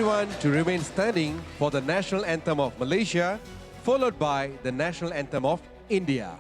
Everyone to remain standing for the national anthem of Malaysia, followed by the national anthem of India.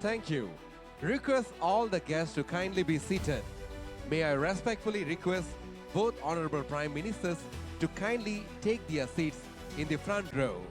Thank you. Request all the guests to kindly be seated. May I respectfully request both Honorable Prime Ministers to kindly take their seats in the front row.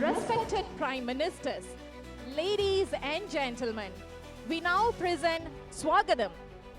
Respected Prime Ministers, ladies and gentlemen, we now present Swagadam,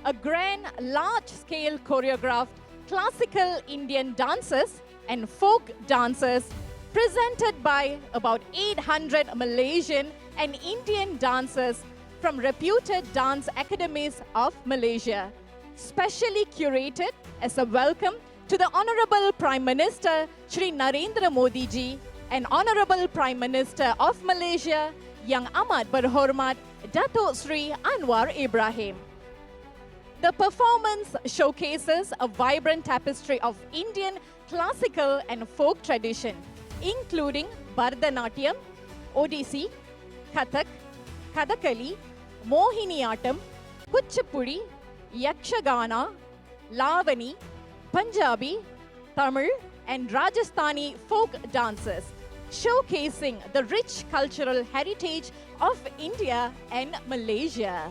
a grand, large-scale choreographed classical Indian dances and folk dances presented by about 800 Malaysian and Indian dancers from reputed dance academies of Malaysia, specially curated as a welcome to the Honorable Prime Minister Shri Narendra Modi ji and Honorable Prime Minister of Malaysia, Yang Amat Berhormat Datuk Sri Anwar Ibrahim. The performance showcases a vibrant tapestry of Indian classical and folk tradition, including Bharatanatyam, Odissi, Kathak, Kathakali, Mohiniyattam, Kuchipudi, Yakshagana, Lavani, Punjabi, Tamil, and Rajasthani folk dances, showcasing the rich cultural heritage of India and Malaysia.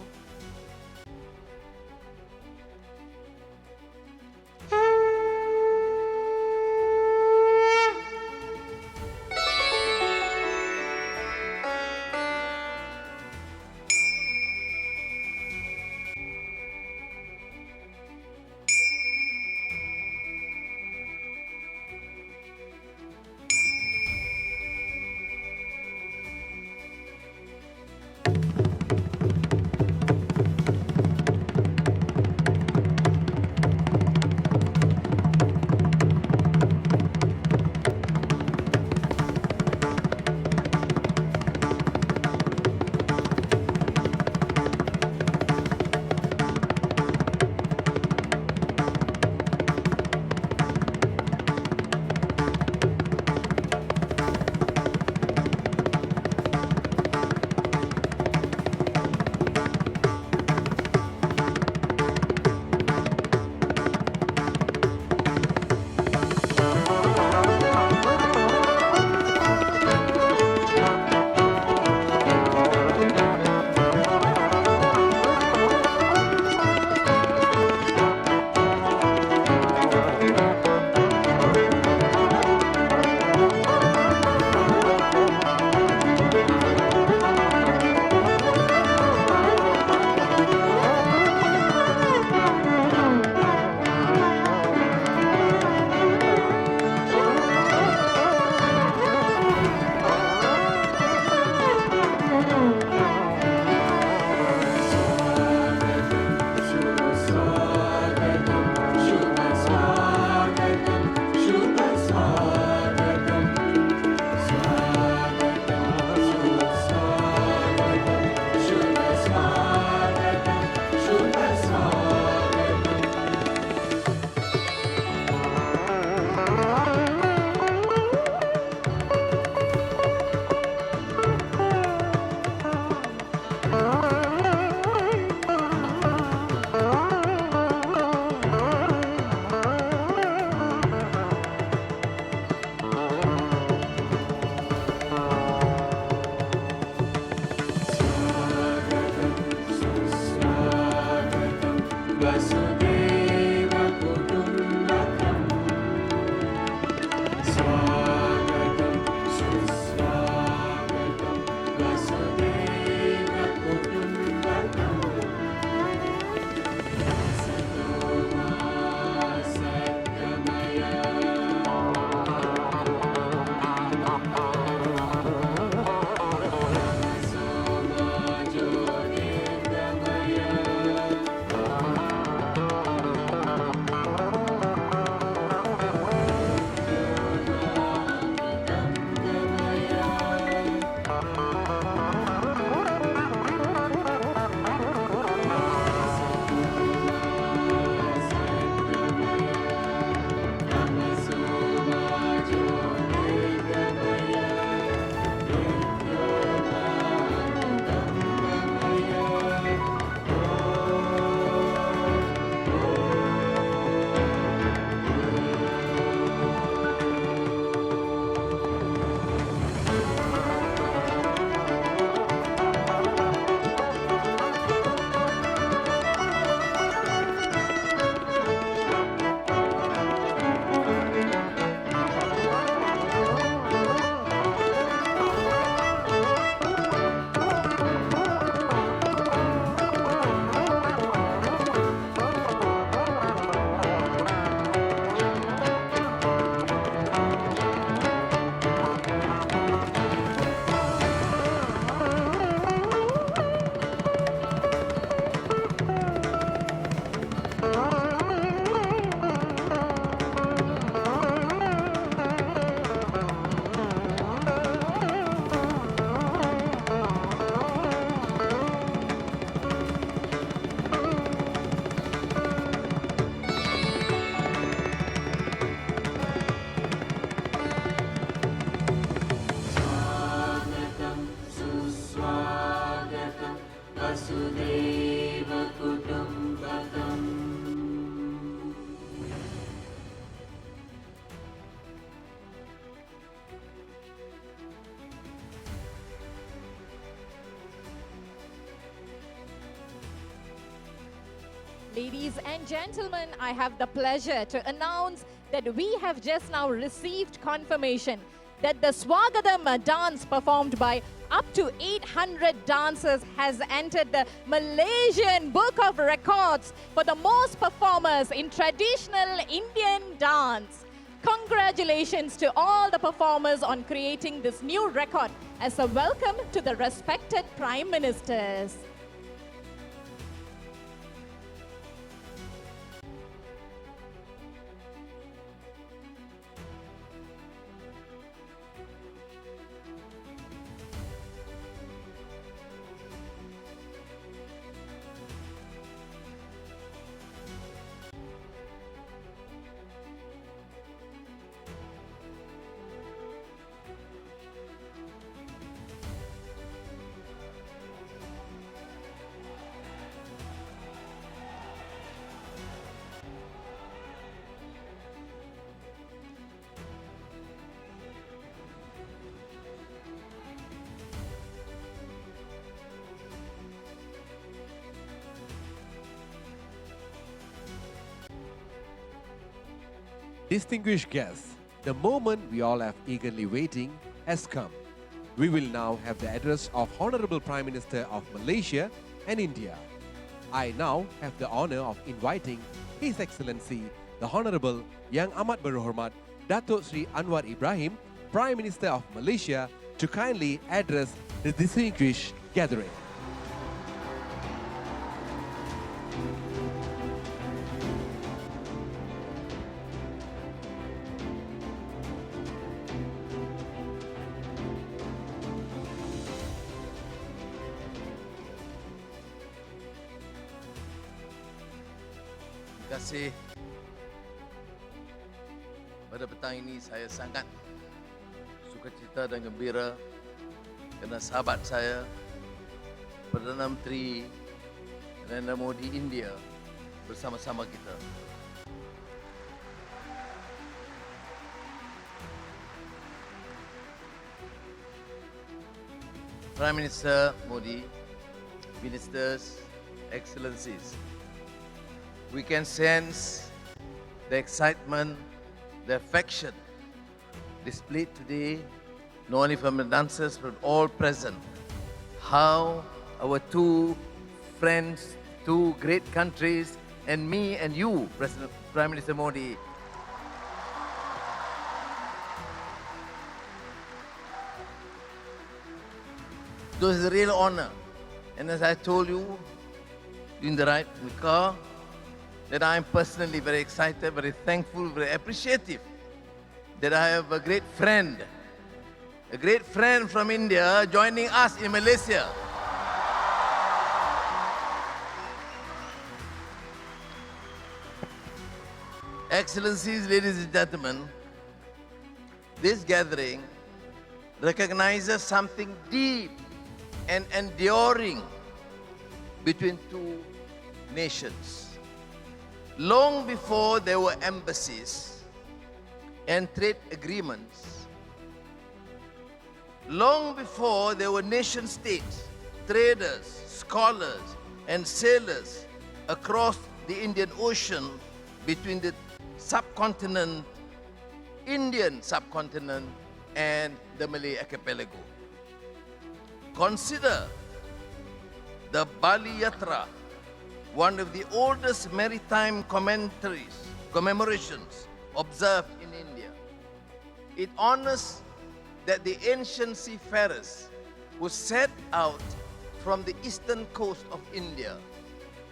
Ladies and gentlemen, I have the pleasure to announce that we have just now received confirmation that the Swagatham dance performed by up to 800 dancers has entered the Malaysian Book of Records for the most performers in traditional Indian dance. Congratulations to all the performers on creating this new record as a welcome to the respected Prime Ministers. Distinguished guests, the moment we all have eagerly waiting has come. We will now have the address of Honorable Prime Minister of Malaysia and India. I now have the honor of inviting His Excellency, the Honorable Yang Amat Berhormat Datuk Sri Anwar Ibrahim, Prime Minister of Malaysia, to kindly address the distinguished gathering. Terima kasih. Pada petang ini saya sangat sukacita dan gembira kerana sahabat saya Perdana Menteri Narendra Modi India bersama-sama kita. Prime Minister Modi, Ministers, Excellencies, we can sense the excitement, the affection displayed today, not only from the dancers but all present. How our two friends, two great countries, and me and you, President Prime Minister Modi, it was a real honor. And as I told you in the ride in the car, that I am personally very excited, very thankful, very appreciative that I have a great friend from India joining us in Malaysia. Excellencies, ladies and gentlemen, this gathering recognizes something deep and enduring between two nations. Long before there were embassies and trade agreements, long before there were nation states, traders, scholars, and sailors across the Indian Ocean between the subcontinent, Indian subcontinent, and the Malay archipelago. Consider the Bali Yatra, one of the oldest maritime commemorations observed in India. It honors that the ancient seafarers who set out from the eastern coast of India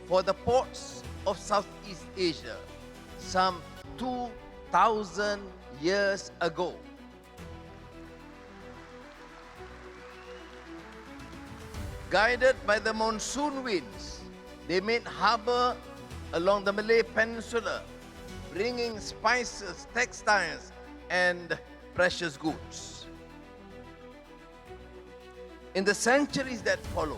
for the ports of Southeast Asia some 2,000 years ago. Guided by the monsoon winds, they made harbor along the Malay Peninsula, bringing spices, textiles, and precious goods. In the centuries that followed,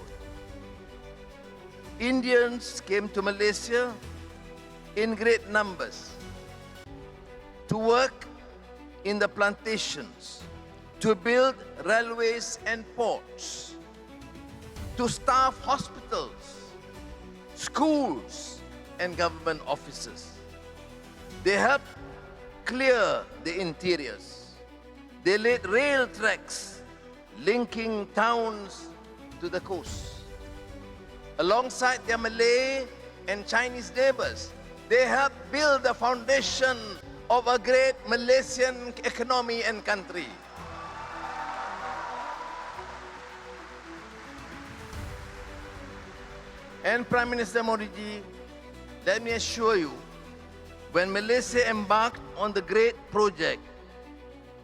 Indians came to Malaysia in great numbers to work in the plantations, to build railways and ports, to staff hospitals, schools, and government offices. They helped clear the interiors. They laid rail tracks linking towns to the coast. Alongside their Malay and Chinese neighbors, they helped build the foundation of a great Malaysian economy and country. And Prime Minister Modi ji, let me assure you, when Malaysia embarked on the great project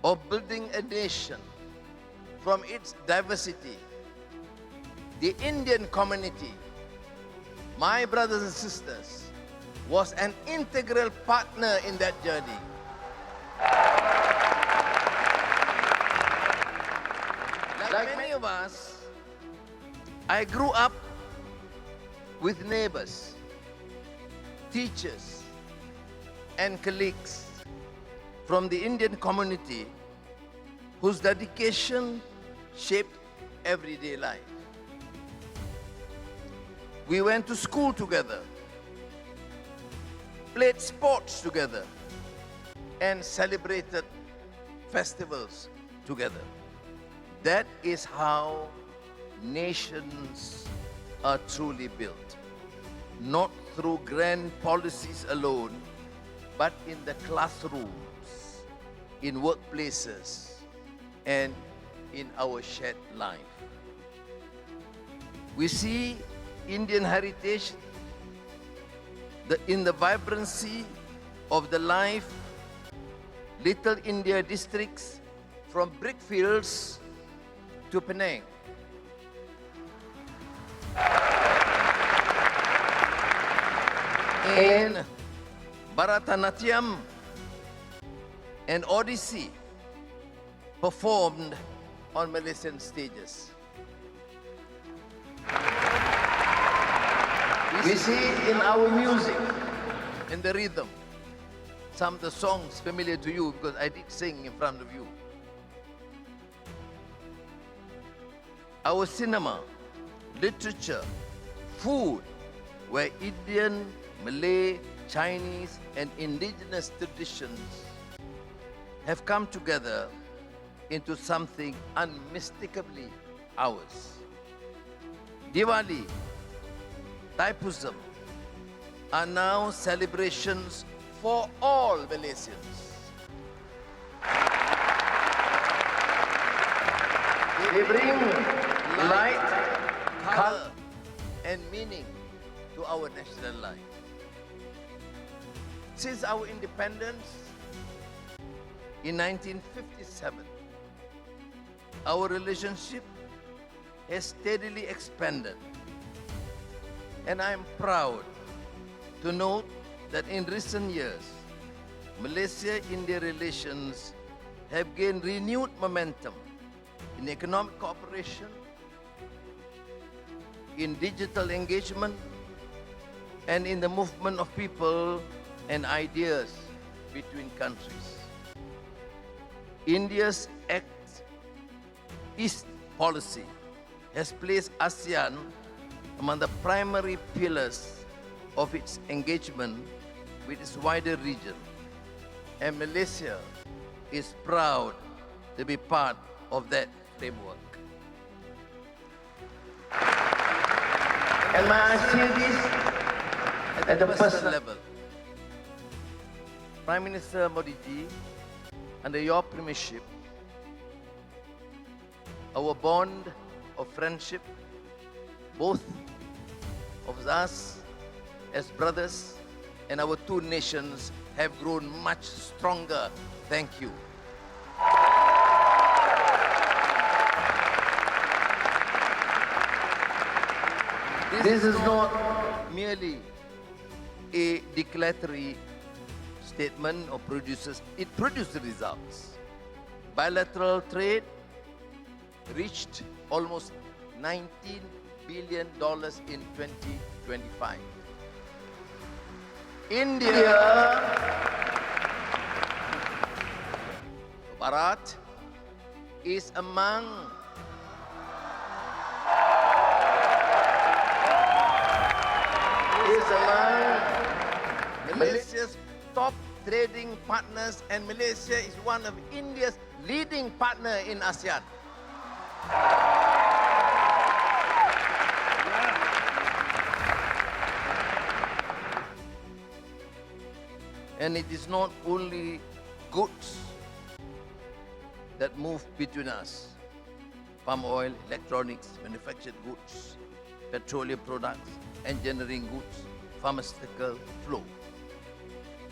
of building a nation from its diversity, the Indian community, my brothers and sisters, was an integral partner in that journey. Like many of us, I grew up with neighbors, teachers, and colleagues from the Indian community whose dedication shaped everyday life. We went to school together, played sports together, and celebrated festivals together. That is how nations are truly built. Not through grand policies alone, but in the classrooms, in workplaces, and in our shared life. We see Indian heritage in the vibrancy of the life, Little India districts from brickfields to Penang. And Bharatanatyam and Odissi performed on Malaysian stages. We see it in our music, in the rhythm. Some of the songs familiar to you because I did sing in front of you. Our cinema, literature, food were Indian Malay, Chinese, and indigenous traditions have come together into something unmistakably ours. Diwali, Thaipusam are now celebrations for all Malaysians. They bring light, color, and meaning to our national life. Since our independence in 1957, our relationship has steadily expanded. And I'm proud to note that in recent years, Malaysia-India relations have gained renewed momentum in economic cooperation, in digital engagement, and in the movement of people and ideas between countries. India's Act East policy has placed ASEAN among the primary pillars of its engagement with its wider region. And Malaysia is proud to be part of that framework. And may I say this at the personal level. Prime Minister Modi ji, under your premiership, our bond of friendship, both of us as brothers and our two nations, have grown much stronger. Thank you. This is not merely a declaratory statement or it produces results. Bilateral trade reached almost $19 billion in 2025. India, Bharat, is among Malaysia's top trading partners, and Malaysia is one of India's leading partner in ASEAN. And it is not only goods that move between us: palm oil, electronics, manufactured goods, petroleum products, engineering goods, pharmaceutical flow.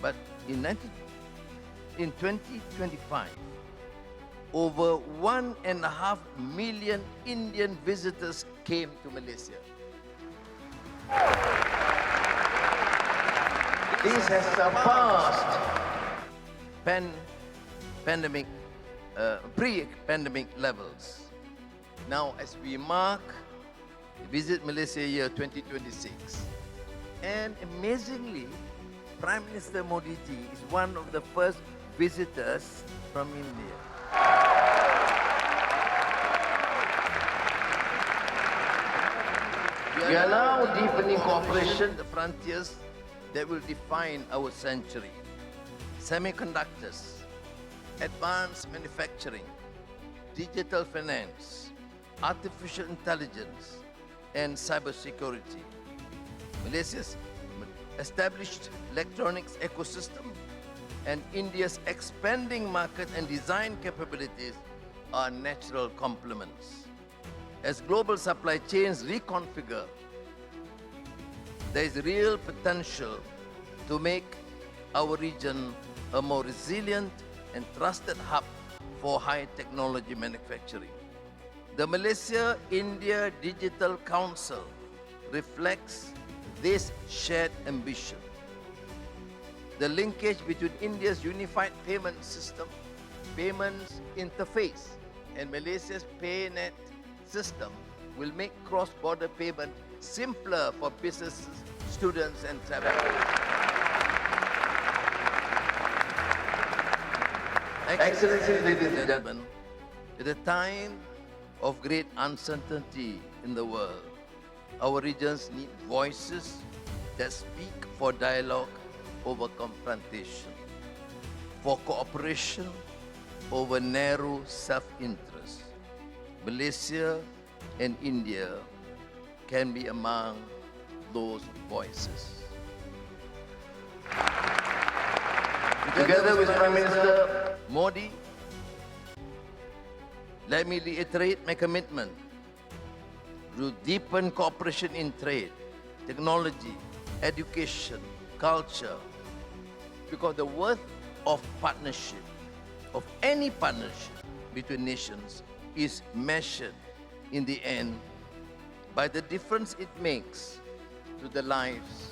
But in 2025, over 1.5 million Indian visitors came to Malaysia. This has surpassed pre-pandemic levels. Now, as we mark Visit Malaysia year 2026, and amazingly, Prime Minister Modi ji is one of the first visitors from India. We are now deepening cooperation, the frontiers that will define our century: semiconductors, advanced manufacturing, digital finance, artificial intelligence, and cybersecurity. Malaysia's established electronics ecosystem and India's expanding market and design capabilities are natural complements. As global supply chains reconfigure, there is real potential to make our region a more resilient and trusted hub for high technology manufacturing. The Malaysia-India Digital Council reflects this shared ambition. The linkage between India's unified payment system, payments interface, and Malaysia's PayNet system will make cross-border payment simpler for businesses, students, and travelers. Excellencies, ladies and gentlemen, at a time of great uncertainty in the world, our regions need voices that speak for dialogue over confrontation, for cooperation over narrow self-interest. Malaysia and India can be among those voices. Together with Prime Minister Modi, let me reiterate my commitment to deepen cooperation in trade, technology, education, culture, because the worth of partnership, of any partnership between nations, is measured in the end by the difference it makes to the lives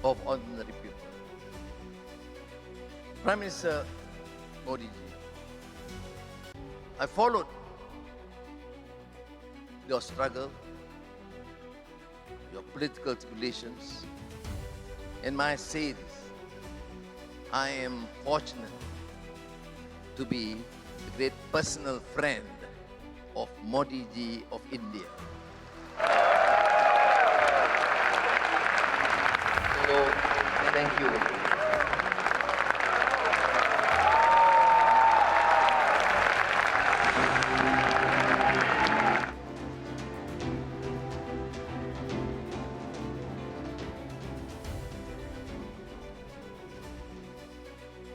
of ordinary people. Prime Minister Modi ji, I followed your struggle, your political tribulations, and may I say this, I am fortunate to be a great personal friend of Modi ji of India. So, thank you.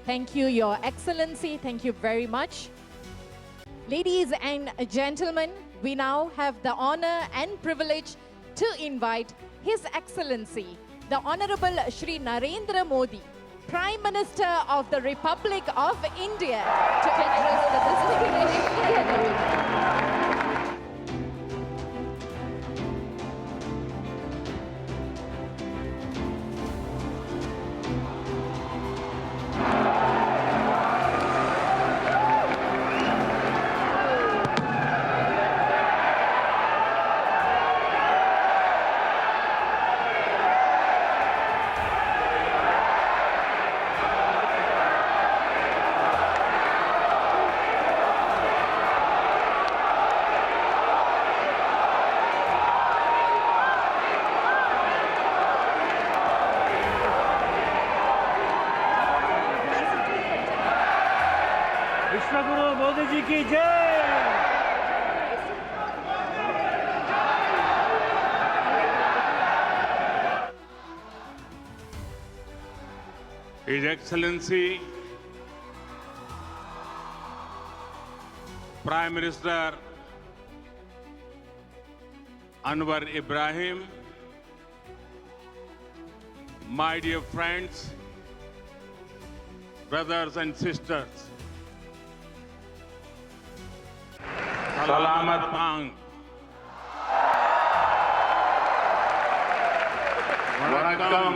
Thank you, Your Excellency. Thank you very much. Ladies and gentlemen, we now have the honor and privilege to invite His Excellency, the Honorable Shri Narendra Modi, Prime Minister of the Republic of India, to address the distinguished plenary. विश्वगुरु Modi ji की जय। His Excellency Prime Minister Anwar Ibrahim, my dear friends, brothers and sisters, Salamat Pang. Vanakkam.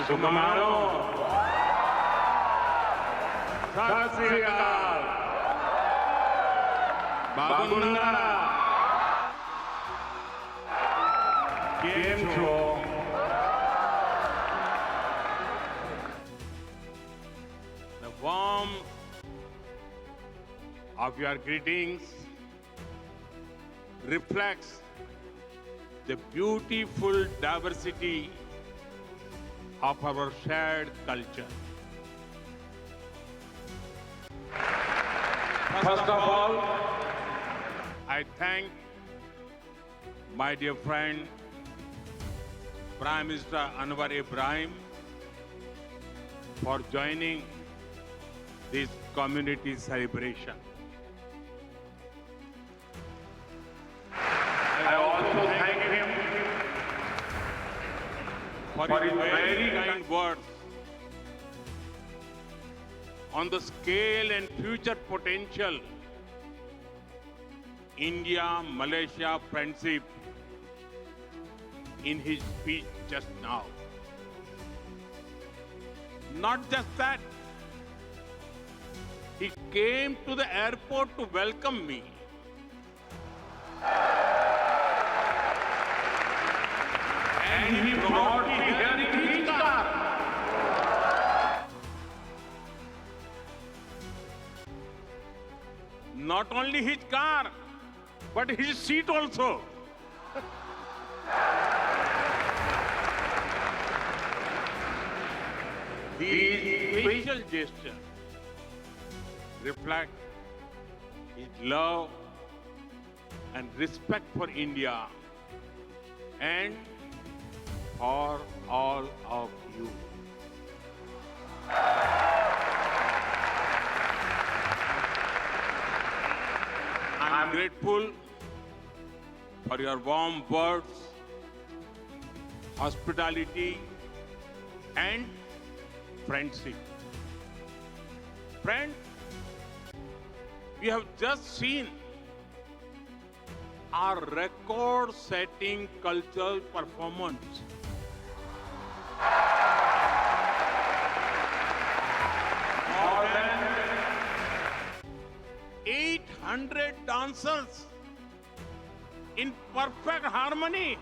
Sukamano. Sat Sri Akal. Bagunda. Kem Cho. The warmth of your greetings reflects the beautiful diversity of our shared culture. First of all, I thank my dear friend Prime Minister Anwar Ibrahim for joining this community celebration. I also thank him for his very kind words on the scale and future potential India-Malaysia friendship in his speech just now. Not just that, he came to the airport to welcome me. And he brought me here in his car. Not only his car, but his seat also. These facial gestures reflect his love and respect for India and for all of you. I am grateful for your warm words, hospitality, and friendship. Friends, we have just seen our record-setting cultural performance. More than 800 dancers in perfect harmony.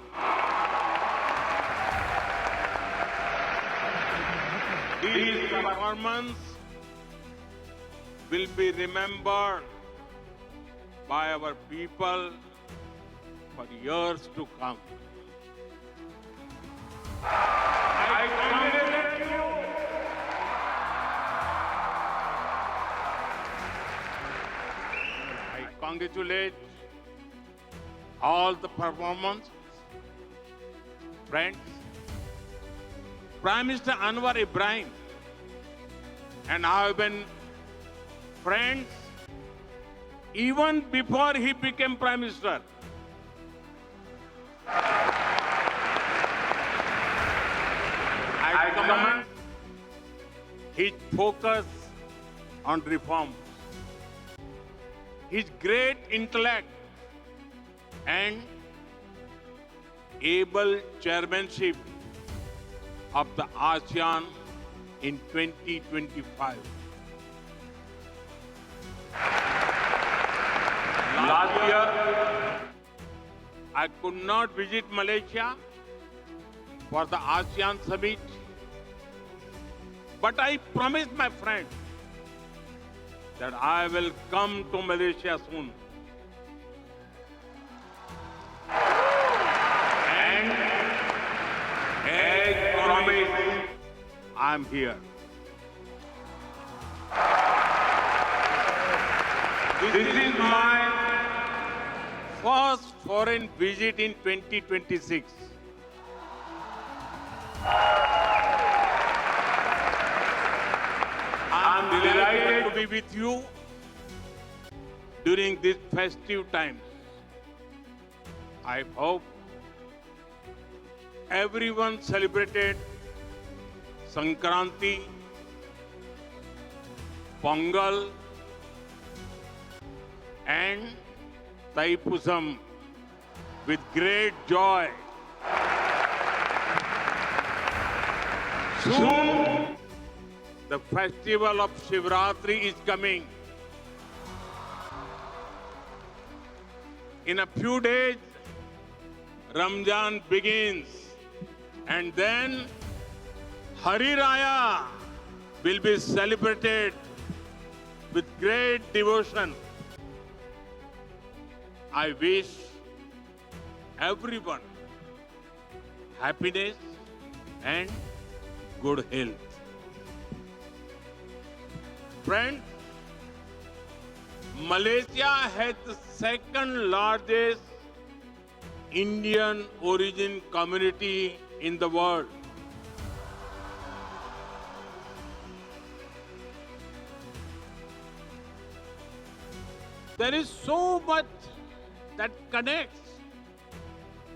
This performance will be remembered by our people for years to come. I congratulate you. I congratulate all the performers, friends. Prime Minister Anwar Ibrahim and I have been friends even before he became Prime Minister. I commend his focus on reforms, his great intellect and able chairmanship of the ASEAN in 2025. Last year, I could not visit Malaysia for the ASEAN summit, but I promised my friends that I will come to Malaysia soon. And as promised, I'm here. This is my first foreign visit in 2026. I'm delighted to be with you during these festive times. I hope everyone celebrated Sankranti, Pongal, and Thaipusam with great joy. Soon, the festival of Shivratri is coming. In a few days, Ramzan begins, and then Hari Raya will be celebrated with great devotion. I wish everyone happiness and good health. Friends, Malaysia has the second largest Indian origin community in the world. There is so much that connects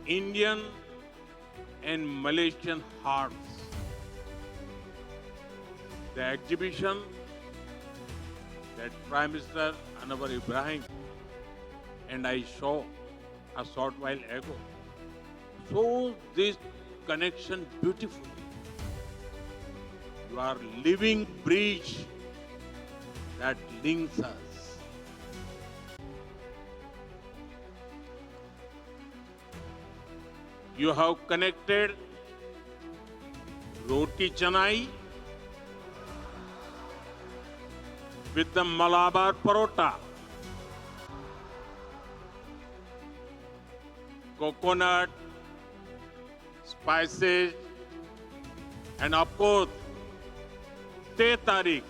Indian and Malaysian hearts. The exhibition that Prime Minister Anwar Ibrahim and I saw a short while ago shows this connection beautifully. You are living bridge that links us. You have connected Roti Canai with the Malabar Parota, coconut spices, and of course, teh tarik.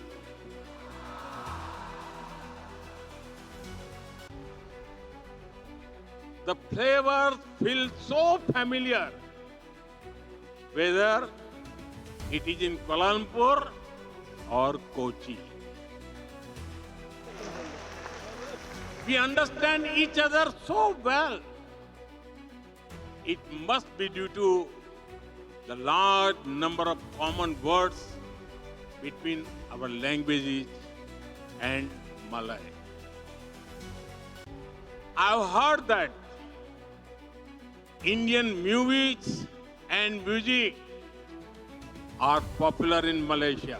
The flavors feel so familiar, whether it is in Kuala Lumpur or Kochi. We understand each other so well. It must be due to the large number of common words between our languages and Malay. I've heard that Indian movies and music are popular in Malaysia.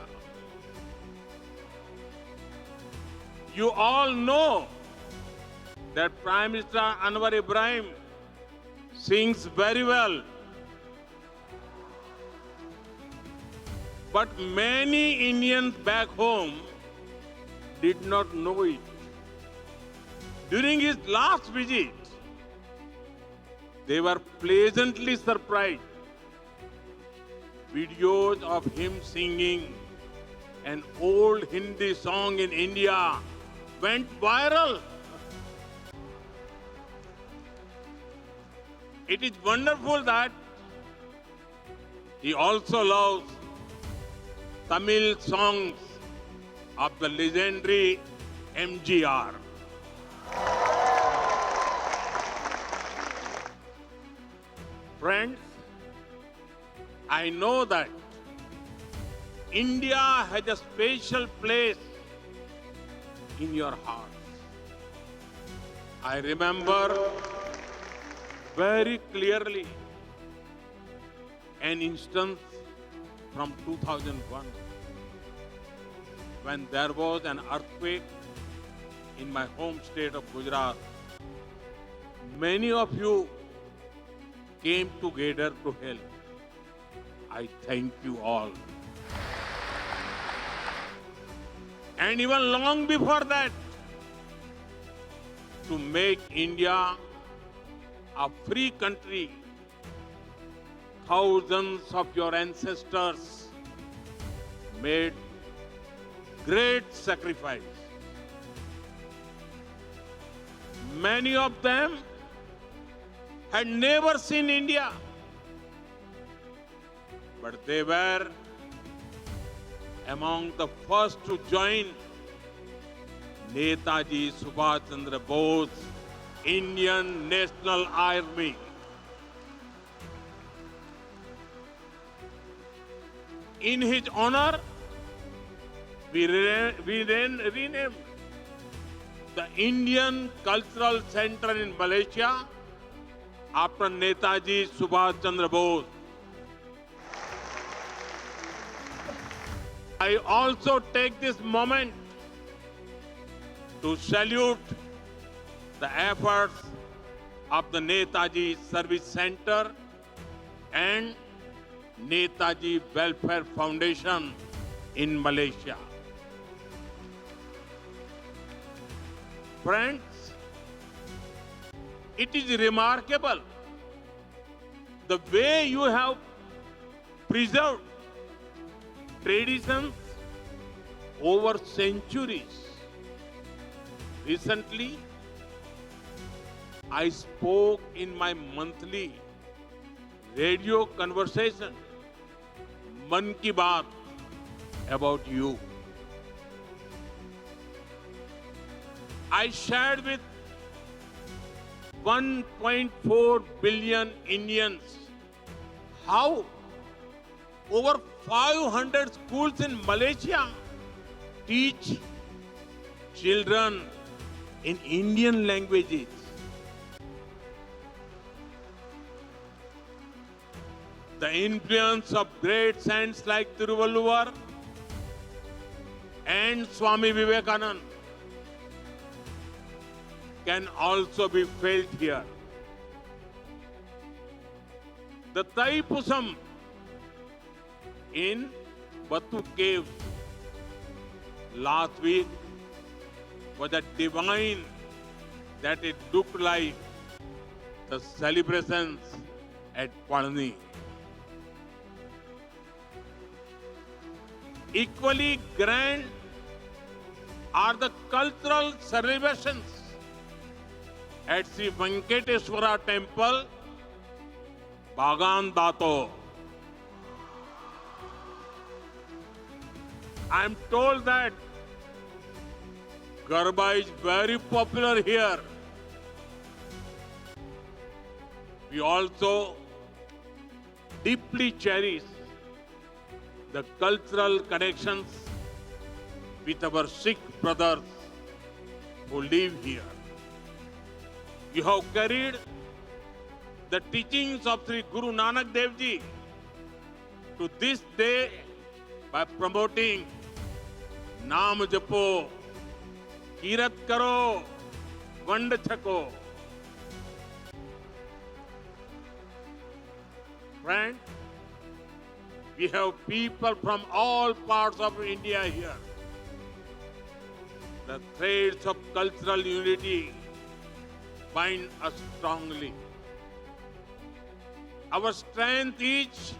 You all know that Prime Minister Anwar Ibrahim sings very well. But many Indians back home did not know it. During his last visit, they were pleasantly surprised. Videos of him singing an old Hindi song in India went viral. It is wonderful that he also loves Tamil songs of the legendary MGR. Friends, I know that India has a special place in your hearts. I remember very clearly an instance from 2001 when there was an earthquake in my home state of Gujarat. Many of you came together to help. I thank you all. And even long before that, to make India a free country, thousands of your ancestors made great sacrifice. Many of them had never seen India, but they were among the first to join Netaji Subhash Chandra Bose, Indian National Army. In his honor, we then renamed the Indian Cultural Center in Malaysia after Netaji Subhash Chandra Bose. I also take this moment to salute the efforts of the Netaji Service Center and Netaji Welfare Foundation in Malaysia. Friends, it is remarkable the way you have preserved traditions over centuries. Recently, I spoke in my monthly radio conversation, Man Ki Baat, about you. I shared with 1.4 billion Indians how over 500 schools in Malaysia teach children in Indian languages. The influence of great saints like Tiruvalluvar and Swami Vivekananda can also be felt here. The Taipusam in Batu Cave last week was a divine that it looked like the celebrations at Palani. Equally grand are the cultural celebrations at Sri Venkateswara Temple, Bagan Dato. I am told that Garba is very popular here. We also deeply cherish the cultural connections with our Sikh brothers who live here. You have carried the teachings of Sri Guru Nanak Dev Ji to this day by promoting Naam Japo, Kirat Karo, Vand Chako. Friends, we have people from all parts of India here. The threads of cultural unity bind us strongly. Our strength is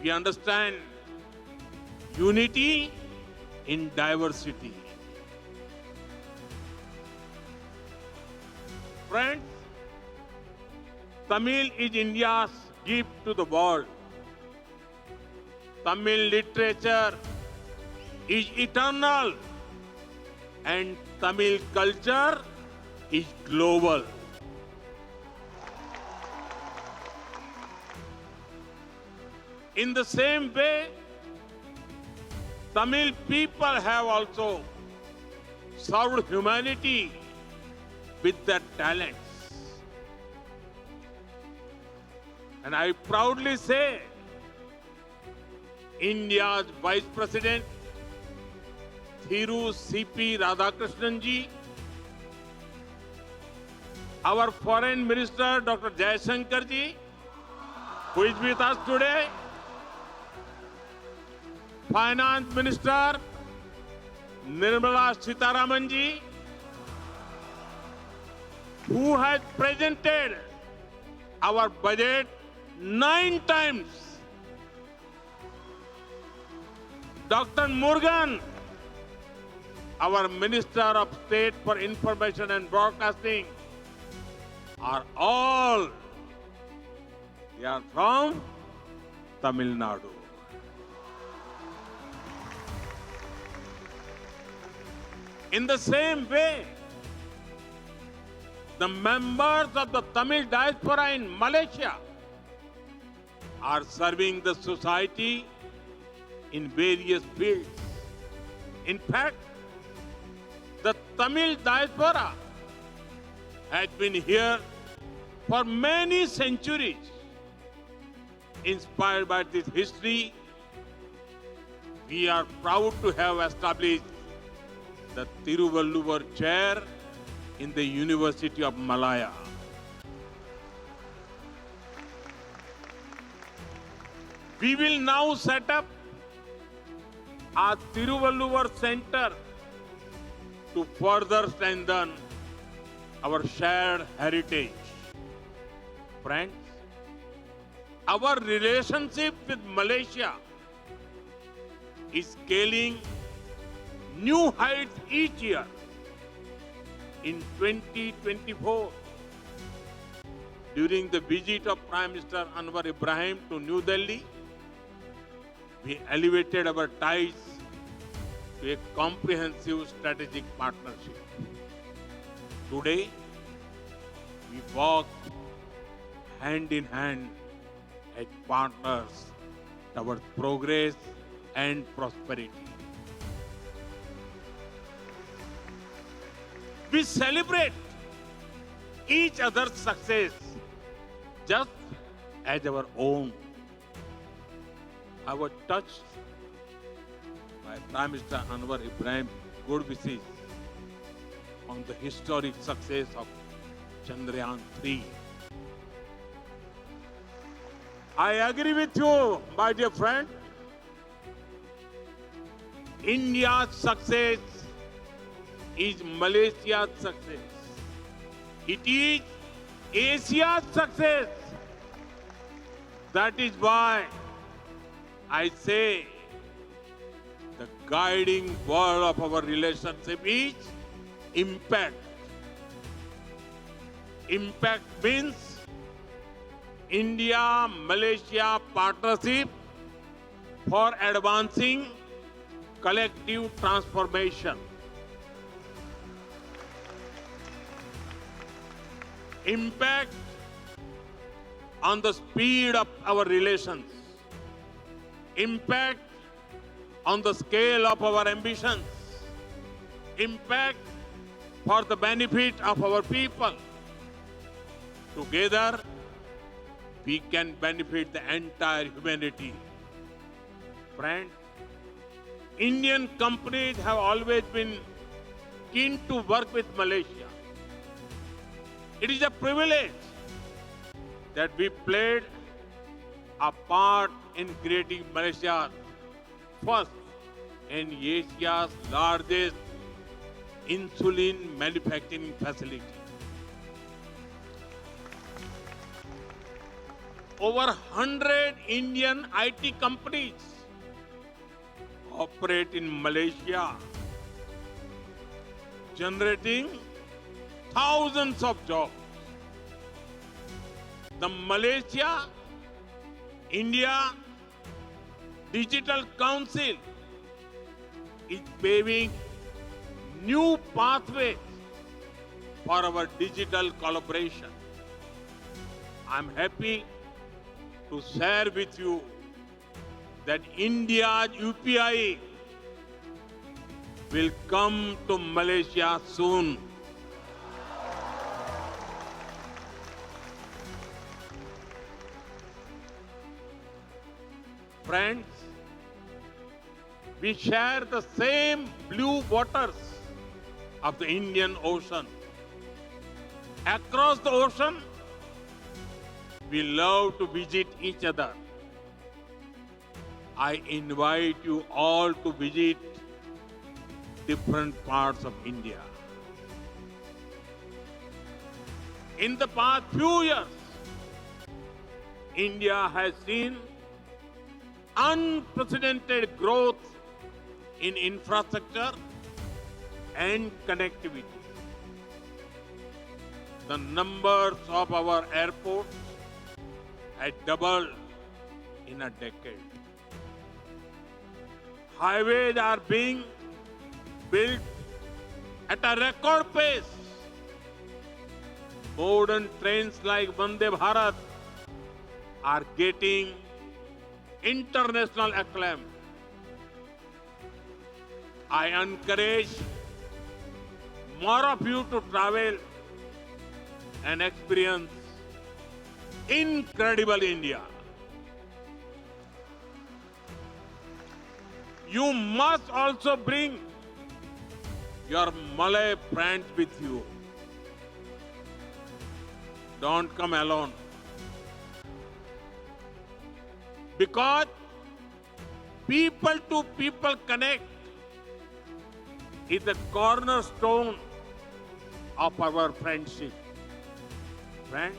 we understand unity in diversity. Friends, Tamil is India's gift to the world. Tamil literature is eternal and Tamil culture is global. In the same way, Tamil people have also served humanity with their talents. And I proudly say, India's Vice President, Thiru C.P. Radhakrishnan ji, our Foreign Minister, Dr. Jaishankar ji, who is with us today, Finance Minister, Nirmala Sitharaman ji, who has presented our budget 9 times. Dr. Murugan, our Minister of State for Information and Broadcasting, are all, they are from Tamil Nadu. In the same way, the members of the Tamil diaspora in Malaysia are serving the society in various fields. In fact, the Tamil diaspora has been here for many centuries. Inspired by this history, we are proud to have established the Tiruvalluvar Chair in the University of Malaya. We will now set up a Tiruvalluvar Center to further strengthen our shared heritage. Friends, our relationship with Malaysia is scaling new heights each year. In 2024, during the visit of Prime Minister Anwar Ibrahim to New Delhi, we elevated our ties to a comprehensive strategic partnership. Today, we walk hand in hand as partners towards progress and prosperity. We celebrate each other's success just as our own. I was touched by Prime Minister Anwar Ibrahim's good wishes on the historic success of Chandrayaan-3. I agree with you, my dear friend. India's success is Malaysia's success. It is Asia's success. That is why I say The guiding word of our relationship is impact. Impact means India-Malaysia partnership for advancing collective transformation. Impact on the speed of our relations. Impact on the scale of our ambitions. Impact for the benefit of our people. Together, we can benefit the entire humanity. Friends, Indian companies have always been keen to work with Malaysia. It is a privilege that we played a part in creating Malaysia's first and Asia's largest insulin manufacturing facility. Over 100 Indian IT companies operate in Malaysia, generating thousands of jobs. The Malaysia India Digital Council is paving new pathways for our digital collaboration. I'm happy to share with you that India's UPI will come to Malaysia soon. Friends, we share the same blue waters of the Indian Ocean. Across the ocean, we love to visit each other. I invite you all to visit different parts of India. In the past few years, India has seen unprecedented growth in infrastructure and connectivity. The numbers of our airports had doubled in a decade. Highways are being built at a record pace. Modern trains like Vande Bharat are getting international acclaim. I encourage more of you to travel and experience incredible India. You must also bring your Malay friends with you. Don't come alone. Because people to people connect is the cornerstone of our friendship. Friends,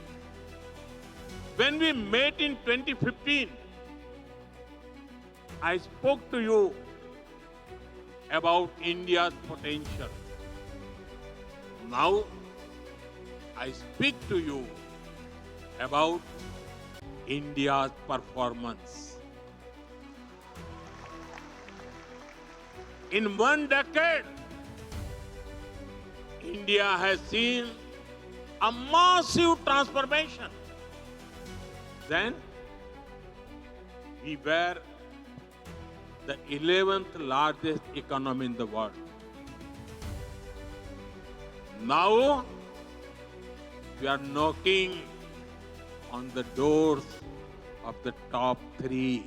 when we met in 2015, I spoke to you about India's potential. Now, I speak to you about India's performance. In one decade, India has seen a massive transformation. Then, we were the 11th largest economy in the world. Now, we are knocking on the doors of the top 3.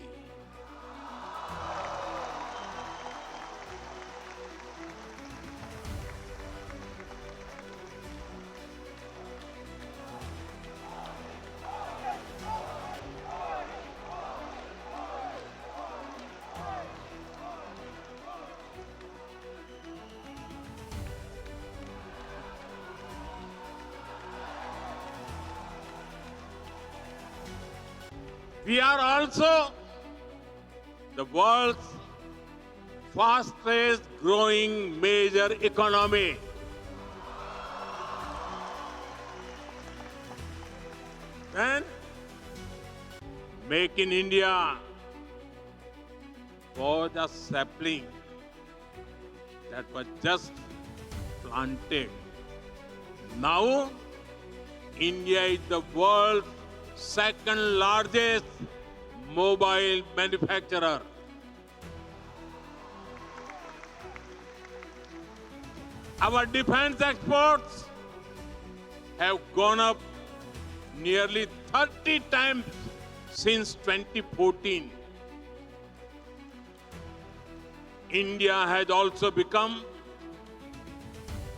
We are also the world's fastest growing major economy. Then, Make in India was a sapling that was just planted. Now, India is the world's second largest mobile manufacturer. Our defense exports have gone up nearly 30 times since 2014. India has also become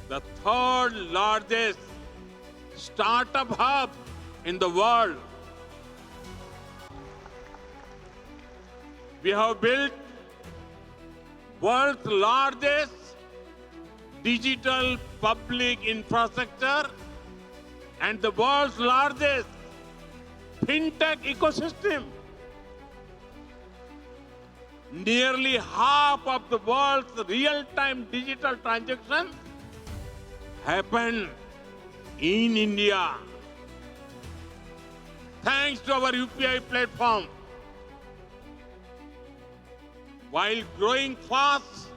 the third largest startup hub in the world. We have built world's largest digital public infrastructure and the world's largest fintech ecosystem. Nearly half of the world's real-time digital transactions happen in India. Thanks to our UPI platform. While growing fast,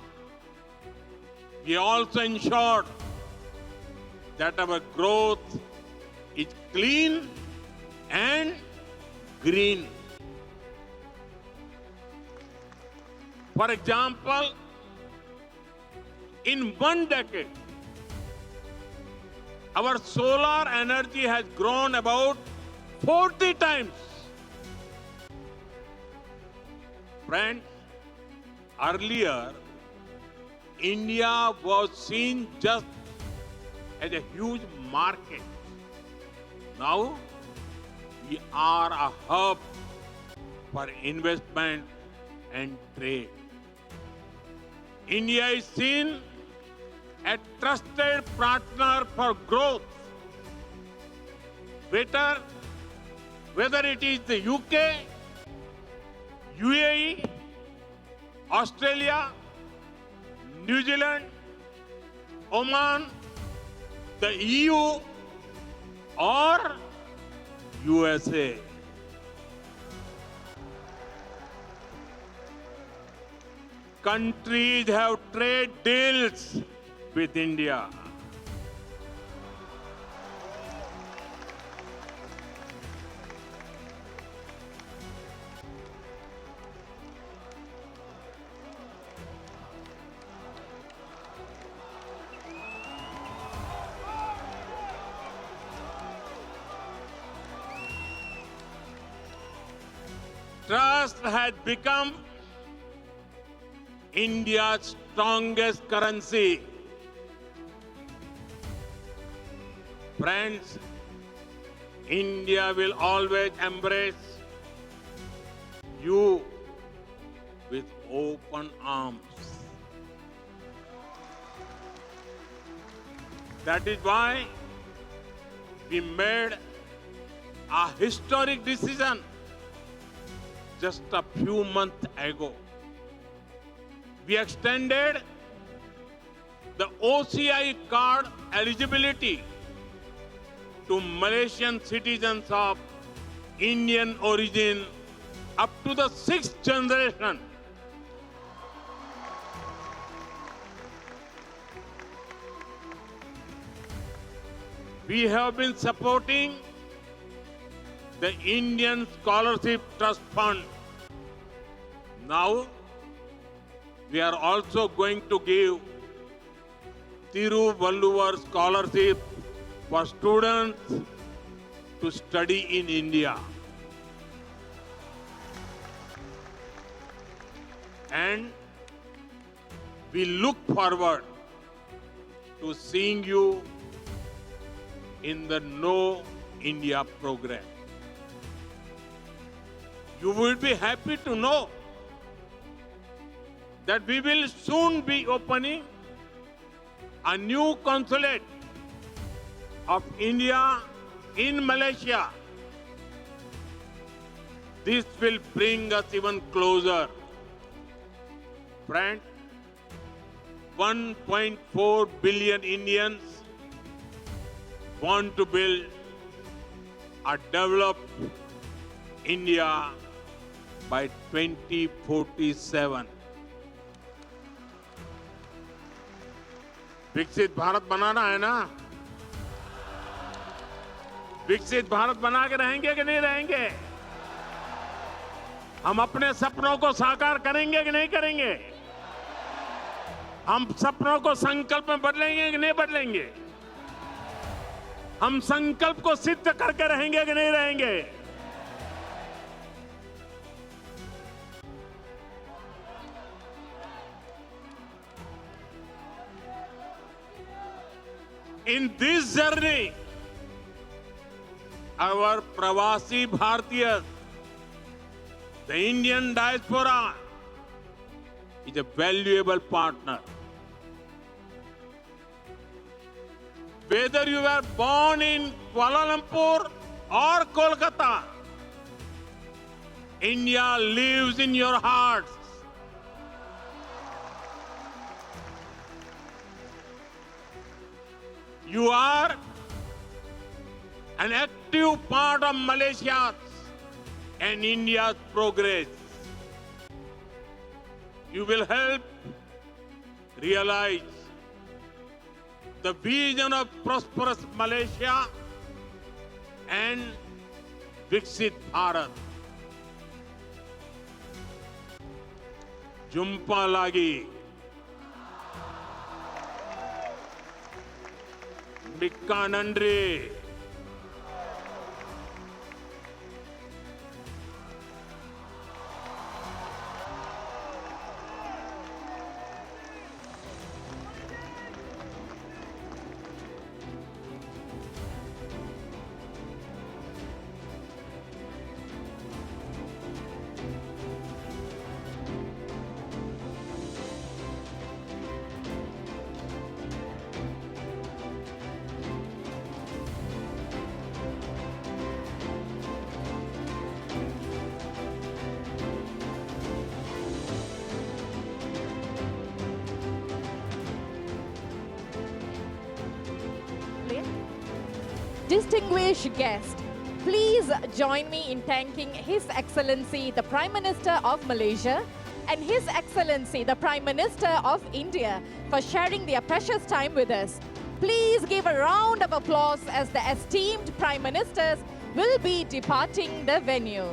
we also ensured that our growth is clean and green. For example, in 1 decade, our solar energy has grown about 40 times. Friends, earlier, India was seen just as a huge market. Now, we are a hub for investment and trade. India is seen as a trusted partner for growth. Whether it is the UK, UAE, Australia, New Zealand, Oman, the EU, or USA. Countries have trade deals with India. Trust has become India's strongest currency. Friends, India will always embrace you with open arms. That is why we made a historic decision just a few months ago. We extended the OCI card eligibility to Malaysian citizens of Indian origin up to the 6th generation. We have been supporting the Indian Scholarship Trust Fund. Now, we are also going to give Tiruvalluvar Scholarship for students to study in India. And we look forward to seeing you in the Know India program. You will be happy to know that we will soon be opening a new consulate of India in Malaysia. This will bring us even closer. Friends, 1.4 billion Indians want to build a developed India by 2047. विकसित भारत बनाना है ना? विकसित भारत बना के रहेंगे कि नहीं रहेंगे? हम अपने सपनों को साकार करेंगे कि नहीं करेंगे? हम सपनों को संकल्प में बदलेंगे कि नहीं बदलेंगे? हम संकल्प को सिद्ध करके रहेंगे कि नहीं रहेंगे? In this journey, our Pravasi Bhartiyas, the Indian diaspora, is a valuable partner. Whether you were born in Kuala Lumpur or Kolkata, India lives in your hearts. You are an active part of Malaysia's and India's progress. You will help realize the vision of prosperous Malaysia and Viksit Bharat. Jumpa lagi. Mikka Nandri. Distinguished guest, please join me in thanking His Excellency the Prime Minister of Malaysia and His Excellency the Prime Minister of India for sharing their precious time with us. Please give a round of applause as the esteemed Prime Ministers will be departing the venue.